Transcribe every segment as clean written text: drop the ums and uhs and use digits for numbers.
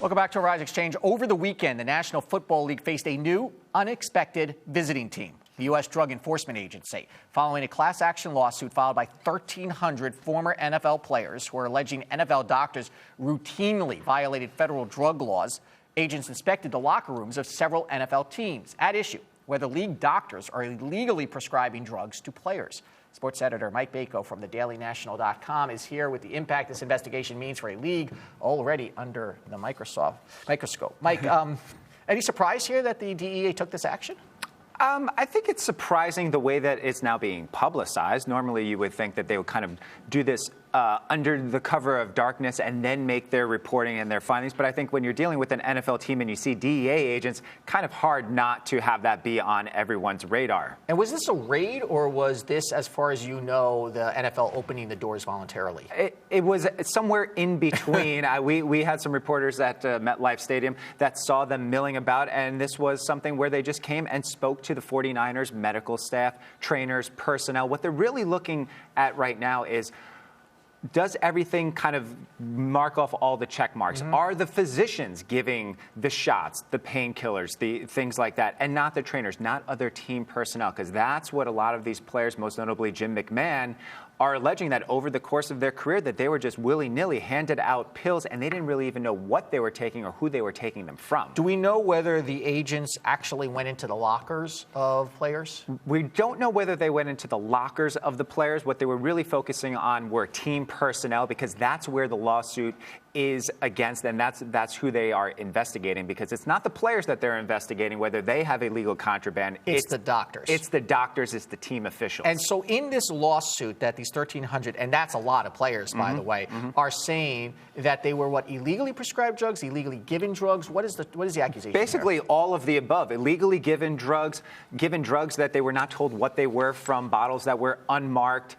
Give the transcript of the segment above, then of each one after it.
Welcome back to Rise Exchange. Over the weekend, the National Football League faced a new, unexpected visiting team, the U.S. Drug Enforcement Agency, following a class action lawsuit filed by 1,300 former NFL players who are alleging NFL doctors routinely violated federal drug laws. Agents inspected the locker rooms of several NFL teams. At issue, whether league doctors are illegally prescribing drugs to players. Sports editor Mike Bako from thedailynational.com is here with the impact this investigation means for a league already under the microscope. Mike, any surprise here that the DEA took this action? I think it's surprising the way that it's now being publicized. Normally, you would think that they would kind of do this under the cover of darkness and then make their reporting and their findings. But I think when you're dealing with an NFL team and you see DEA agents, kind of hard not to have that be on everyone's radar. And was this a raid, or was this, as far as you know, the NFL opening the doors voluntarily? It was somewhere in between. We had some reporters at MetLife Stadium that saw them milling about, and this was something where they just came and spoke to the 49ers medical staff, trainers, personnel. What they're really looking at right now is, does everything kind of mark off all the check marks? Mm-hmm. Are the physicians giving the shots, the painkillers, the things like that, and not the trainers, not other team personnel? Because that's what a lot of these players, most notably Jim McMahon, are alleging, that over the course of their career that they were just willy-nilly handed out pills and they didn't really even know what they were taking or who they were taking them from. Do we know whether the agents actually went into the lockers of players? We don't know whether they went into the lockers of the players. What they were really focusing on were team personnel, because that's where the lawsuit is against, and that's who they are investigating, because it's not the players that they're investigating, whether they have illegal contraband. It's the doctors. It's the doctors. It's the team officials. And so in this lawsuit that these 1,300, and that's a lot of players, by the way, are saying that they were illegally prescribed drugs, illegally given drugs. What is the accusation? Basically, here? all of the above. Illegally given drugs that they were not told what they were from, bottles that were unmarked.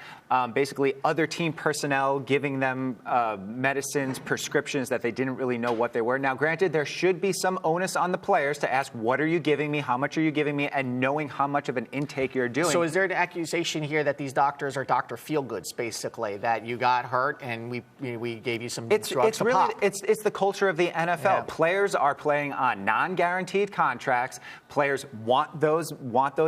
Basically, other team personnel giving them medicines, prescriptions that they didn't really know what they were. Now, granted, there should be some onus on the players to ask, what are you giving me? How much are you giving me? And knowing how much of an intake you're doing. So is there an accusation here that these doctors are Dr. Feelgoods, basically, that you got hurt and we gave you some drugs to pop? It's the culture of the NFL. Yeah. Players are playing on non-guaranteed contracts. Players want those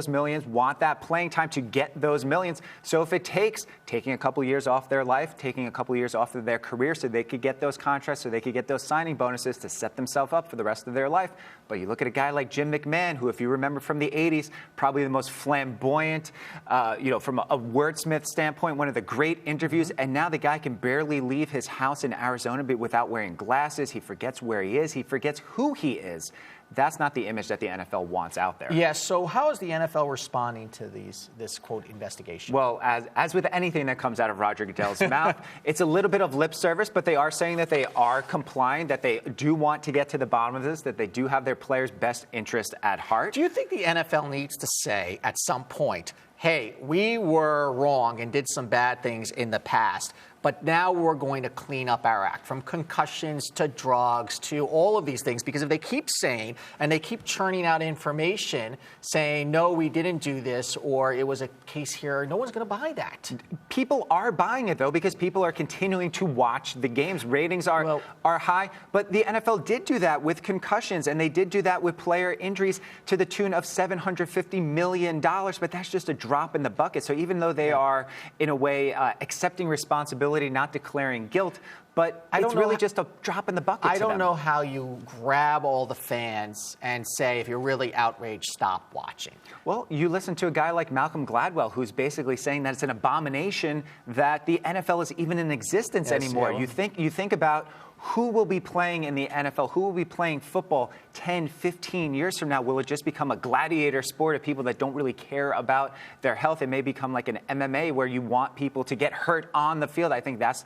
millions, want that playing time to get those millions. So if it takes taking a couple years off their life, taking a couple years off of their career so they could get those contracts, so they could get those signing bonuses to set themselves up for the rest of their life. But you look at a guy like Jim McMahon, who, if you remember from the 80s, probably the most flamboyant, from a wordsmith standpoint, one of the great interviews. And now the guy can barely leave his house in Arizona without wearing glasses. He forgets where he is. He forgets who he is. That's not the image that the NFL wants out there. Yeah, so how is the NFL responding to this, quote, investigation? Well, as with anything that comes out of Roger Goodell's mouth, it's a little bit of lip service, but they are saying that they are complying, that they do want to get to the bottom of this, that they do have their players' best interest at heart. Do you think the NFL needs to say at some point, hey, we were wrong and did some bad things in the past, but now we're going to clean up our act, from concussions to drugs to all of these things? Because if they keep saying, and they keep churning out information saying, no, we didn't do this, or it was a case here, no one's going to buy that. People are buying it, though, because people are continuing to watch the games. Ratings are high. But the NFL did do that with concussions, and they did do that with player injuries to the tune of $750 million. But that's just a drop in the bucket. So even though they are, in a way, accepting responsibility, not declaring guilt, but it's really just a drop in the bucket. I don't know how you grab all the fans and say, if you're really outraged, stop watching. Well, you listen to a guy like Malcolm Gladwell, who's basically saying that it's an abomination that the NFL is even in existence anymore. Yeah. You think about who will be playing in the NFL, who will be playing football 10, 15 years from now. Will it just become a gladiator sport of people that don't really care about their health? It may become like an MMA where you want people to get hurt on the field. I think that's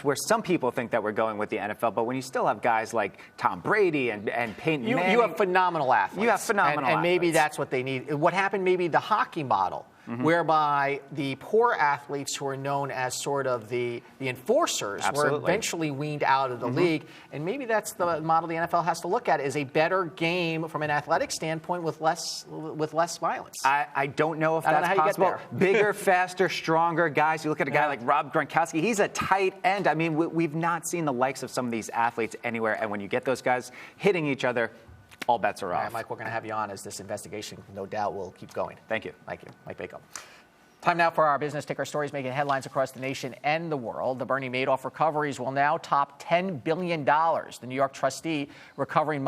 where some people think that we're going with the NFL. But when you still have guys like Tom Brady and Peyton Manning. You have phenomenal athletes. You have phenomenal athletes. And maybe that's what they need. What happened, maybe the hockey model. whereby the poor athletes who are known as sort of the enforcers were eventually weaned out of the league. And maybe that's the model the NFL has to look at, is a better game from an athletic standpoint with less violence. I don't know if that's possible. Bigger, faster, stronger guys. You look at a guy like Rob Gronkowski. He's a tight end. I mean, we've not seen the likes of some of these athletes anywhere. And when you get those guys hitting each other, all bets are off. All right, Mike, we're going to have you on as this investigation, no doubt, will keep going. Thank you. Thank you. Mike Bacon. Time now for our business ticker stories making headlines across the nation and the world. The Bernie Madoff recoveries will now top $10 billion. The New York trustee recovering money